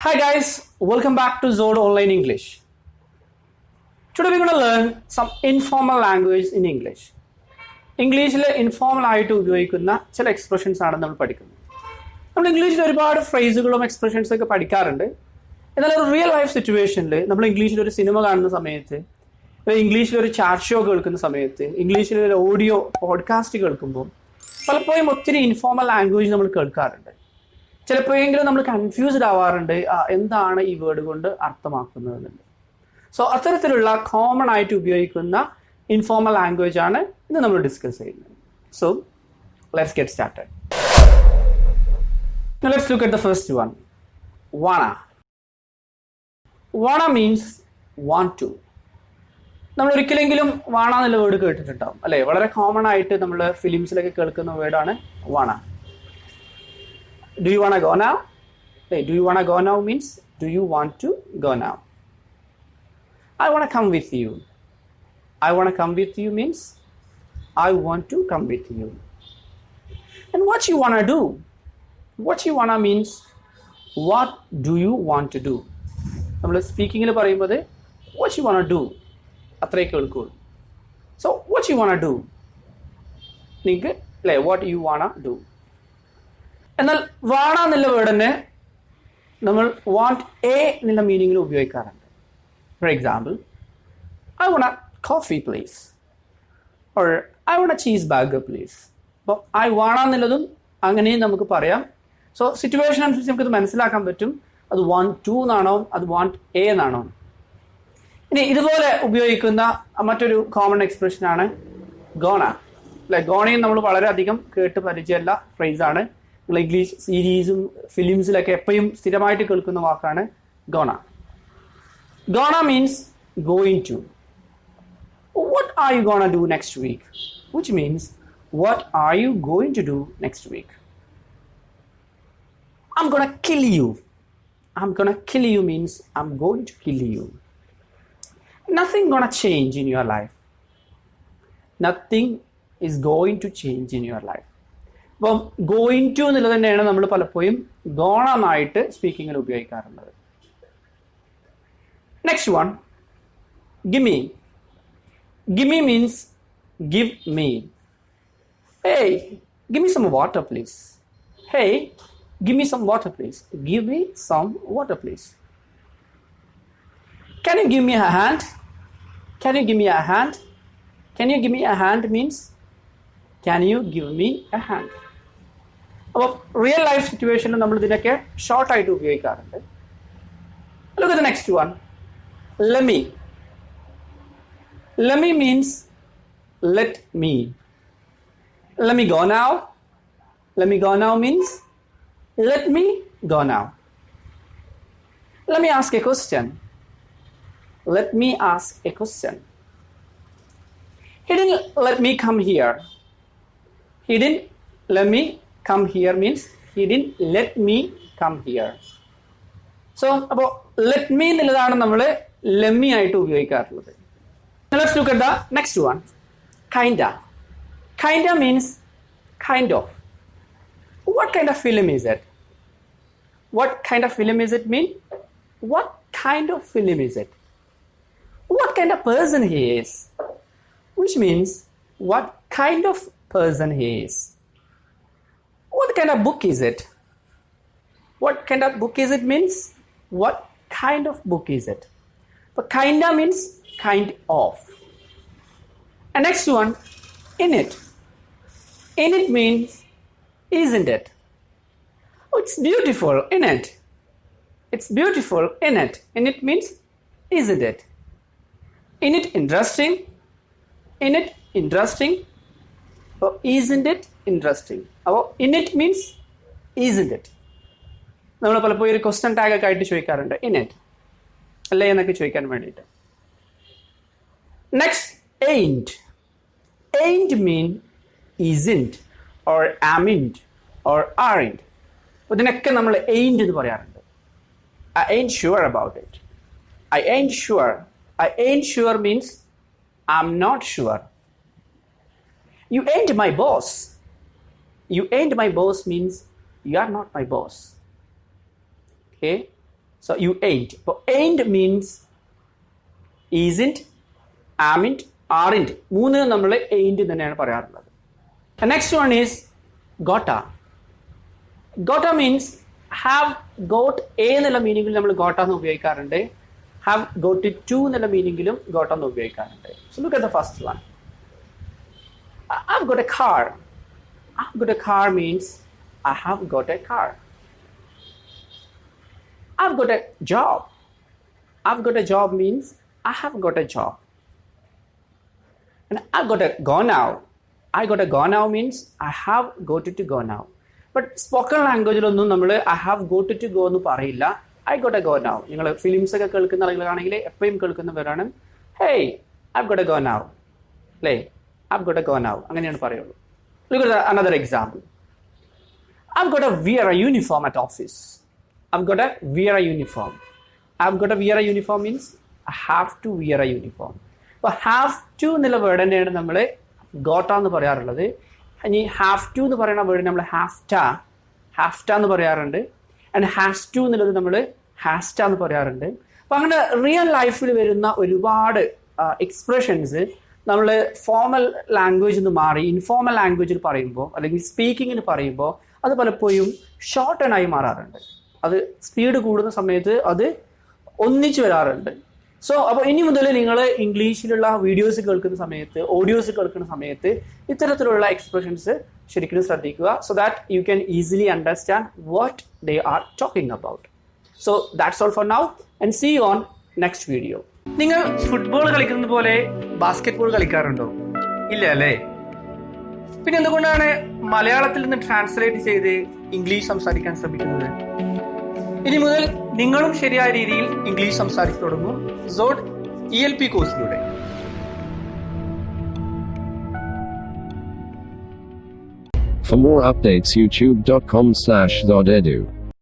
Hi guys, welcome back to Zod Online English. Today we're going to learn some informal language in English. ഇംഗ്ലീഷിൽ informal ആയിട്ട് ഉപയോഗിക്കുന്ന ചില expressions ആണ് നമ്മൾ പഠിക്കുന്നത്. നമ്മൾ ഇംഗ്ലീഷിൽ ഒരുപാട് ഫ്രേസുകളും എക്സ്പ്രഷൻസും ഒക്കെ പഠിക്കാറുണ്ട്. എന്നാൽ ഒരു റിയൽ ലൈഫ് സിറ്റുവേഷനിൽ നമ്മൾ ഇംഗ്ലീഷിൽ ഒരു സിനിമ കാണുന്ന സമയത്ത്, ഇംഗ്ലീഷിൽ ഒരു ചാറ്റ് ഷോ കേൾക്കുന്ന സമയത്ത്, ഇംഗ്ലീഷിൽ ഒരു ഓഡിയോ പോഡ്കാസ്റ്റ് കേൾക്കുമ്പോൾ പലപ്പോഴും ഒത്തിരി ഇൻഫോർമൽ ലാംഗ്വേജ് നമ്മൾ കേൾക്കാറുണ്ട്. ചിലപ്പോഴെങ്കിലും നമ്മൾ കൺഫ്യൂസ്ഡ് ആവാറുണ്ട്, എന്താണ് ഈ വേർഡ് കൊണ്ട് അർത്ഥമാക്കുന്നതെന്നുണ്ട്. സോ അത്തരത്തിലുള്ള കോമൺ ആയിട്ട് ഉപയോഗിക്കുന്ന ഇൻഫോർമൽ ലാംഗ്വേജ് ആണ് ഇന്ന് നമ്മൾ ഡിസ്കസ് ചെയ്യുന്നത്. So let's get started. Let's look at the first one. wanna. wanna means want to. നമ്മൾ ഒരിക്കലെങ്കിലും വാണ എന്നുള്ള വേർഡ് കേട്ടിട്ടുണ്ടാവും അല്ലേ? വളരെ കോമൺ ആയിട്ട് നമ്മൾ ഫിലിംസിലൊക്കെ കേൾക്കുന്ന വേർഡാണ് wanna. Do you want to go now? Hey, do you want to go now means do you want to go now? I want to come with you. I want to come with you means I want to come with you. And what you want to do? What you want to means what do you want to do? നമ്മൾ സ്പീക്കിങ്ങിൽ പറയുമ്പോൾ what you want to do അത്രേ കേൾക്കുള്ളൂ. So what you want to do? നിങ്ങൾക്ക് അല്ലേ what you want to do. എന്നാൽ വാണ എന്നുള്ള word തന്നെ നമ്മൾ want A എന്നുള്ള മീനിങ്ങിൽ ഉപയോഗിക്കാറുണ്ട്. For example, I won't A coffee please or I won't A cheese burger please. അപ്പോൾ ഐ വാണ എന്നുള്ളതും അങ്ങനെയും നമുക്ക് പറയാം. സോ സിറ്റുവേഷൻ അനുസരിച്ച് നമുക്കിത് മനസ്സിലാക്കാൻ പറ്റും അത് വാണ്ട് ടു എന്നാണോ അത് വാണ്ട് എ എന്നാണോ. ഇനി ഇതുപോലെ ഉപയോഗിക്കുന്ന മറ്റൊരു കോമൺ എക്സ്പ്രഷനാണ് ഗോണ. അല്ലെ, ഗോണയും നമ്മൾ വളരെയധികം കേട്ട് പരിചയമുള്ള ഫ്രേസാണ്. നിങ്ങൾ ഇംഗ്ലീഷ് സീരീസും ഫിലിംസിലൊക്കെ എപ്പോഴും സ്ഥിരമായിട്ട് കേൾക്കുന്ന വാക്കാണ് gonna. Gonna means going to. What are you gonna do next week, which means what are you going to do next week. I'm gonna kill you. I'm gonna kill you means I'm going to kill you. Nothing gonna change in your life. Nothing is going to change in your life. അപ്പം going to എന്നുള്ളത് തന്നെയാണ് നമ്മൾ പലപ്പോഴും gonna എന്നായിട്ട് സ്പീക്കിങ്ങിൽ ഉപയോഗിക്കാറുള്ളത്. Next one, gimme. Gimme means give me. Hey, give me some water please. Hey, give me some water please. Give me some water please. Can you give me a hand? Can you give me a hand? Can you give me a hand means can you give me a hand. അപ്പോൾ real life സിറ്റുവേഷനിൽ നമ്മൾ ഇതിനൊക്കെ ഷോർട്ടായിട്ട് ഉപയോഗിക്കാറുണ്ട്. Look at the next one, let me. Let me means let me. Let me go now. Let me go now means let me go now. Let me ask a question. Let me ask a question. He didn't let me come here. He didn't let me come here means he didn't let me come here. So അപ്പോൾ let me എന്നുള്ളതാണ് നമ്മൾ lemme ആയിട്ട് ഉപയോഗിക്കാറുള്ളത്. Let's look at the next one, kinda. Kinda means kind of. What kind of film is it? What kind of film is it mean? What kind of film is it? What kind of person he is? Which means what kind of person he is. What kind of book is it? What kind of book is it means what kind of book is it. But kinda means kind of. And next one, in it. In it means isn't it. Oh, it's beautiful in it. It's beautiful in it. In it means isn't it. In it interesting. In it interesting. Oh, isn't it interesting. അപ്പോൾ in it means isn't it. നമ്മൾ പലപ്പോഴും ഒരു question tag ഒക്കെ ആയിട്ട് ചോദിക്കാറുണ്ട് in it അല്ലേ എന്നൊക്കെ ചോദിക്കാൻ വേണ്ടിയിട്ട്. Next, ain't. Ain't mean isn't or amn't or aren't. അപ്പോൾ ഇതിനൊക്കെ നമ്മൾ ain't എന്ന് പറയാറുണ്ട്. I ain't sure about it. I ain't sure. I ain't sure means I'm not sure. You ain't my boss. You ain't my boss means you are not my boss. Okay, So you ain't. But ain't means isn't, amn't, aren't. മൂന്ന് നമ്മൾ ain't തന്നെയാണ് പറയാറുള്ളത്. The next one is gotta. Gotta means have got a എന്നുള്ള മീനിങ്ങിൽ നമ്മൾ gotta എന്ന് ഉപയോഗിക്കാറുണ്ട്. Have got it to എന്നുള്ള മീനിങ്ങിലും gotta എന്ന് ഉപയോഗിക്കാറുണ്ട്. So look at the first one. I've got a car. I've got a car means I have got a car. I've got a job. I've got a job means I have got a job. And I've got a go now. I got a go now means I have got it to go now. But spoken language ഒന്നും നമ്മൾ I have got it to go എന്ന് പറയില്ല. I got a go now. നിങ്ങൾ films ഒക്കെ കേൾക്കുന്ന ആളുകളാണെങ്കിൽ എപ്പോഴും കേൾക്കുന്ന പേരാണ് hey I've got a go now. അല്ലേ I've got a go now. അങ്ങനെയാണ് പറയുള്ളൂ. Look at another example. I've got to wear a uniform at office. I've got to wear a uniform. I've got to wear a uniform means I have to wear a uniform. അപ്പോൾ have to എന്നുള്ള word തന്നെയാണ് നമ്മൾ got എന്ന് പറയാറുള്ളത്. ഇനി have to എന്ന് പറയുന്ന word നമ്മൾ have to എന്ന് പറയാറുണ്ട്. ആൻഡ് has to എന്നുള്ളത് നമ്മൾ has to എന്ന് പറയാറുണ്ട്. അപ്പോൾ അങ്ങനെ റിയൽ ലൈഫിൽ വരുന്ന ഒരുപാട് എക്സ്പ്രഷൻസ് നമ്മൾ ഫോർമൽ ലാംഗ്വേജിൽ നിന്ന് മാറി ഇൻഫോർമൽ ലാംഗ്വേജിൽ പറയുമ്പോൾ അല്ലെങ്കിൽ സ്പീക്കിങ്ങിന് പറയുമ്പോൾ അത് പലപ്പോഴും ഷോർട്ടൺ ആയി മാറാറുണ്ട്. അത് സ്പീഡ് കൂടുന്ന സമയത്ത് അത് ഒന്നിച്ച് വരാറുണ്ട്. സോ അപ്പോൾ ഇനി മുതൽ നിങ്ങൾ ഇംഗ്ലീഷിലുള്ള വീഡിയോസ് കേൾക്കുന്ന സമയത്ത് ഓഡിയോസ് കേൾക്കുന്ന സമയത്ത് ഇത്തരത്തിലുള്ള എക്സ്പ്രഷൻസ് ശരിക്കും ശ്രദ്ധിക്കുക. So that you can easily understand what they are talking about. So that's all for now and see you on next video. നിങ്ങൾ ഫുട്ബോൾ കളിക്കുന്നത് പോലെ ബാസ്കറ്റ് ബോൾ കളിക്കാറുണ്ടോ? ഇല്ല അല്ലേ? പിന്നെ എന്തുകൊണ്ടാണ് മലയാളത്തിൽ നിന്ന് ട്രാൻസ്ലേറ്റ് ചെയ്ത് ഇംഗ്ലീഷ് സംസാരിക്കാൻ ശ്രമിക്കുന്നത്? ഇനി മുതൽ നിങ്ങളും ശരിയായ രീതിയിൽ ഇംഗ്ലീഷ് സംസാരിച്ചു തുടങ്ങും ZodELP കോഴ്സിലൂടെ. For more updates, youtube.com/ZodEDU.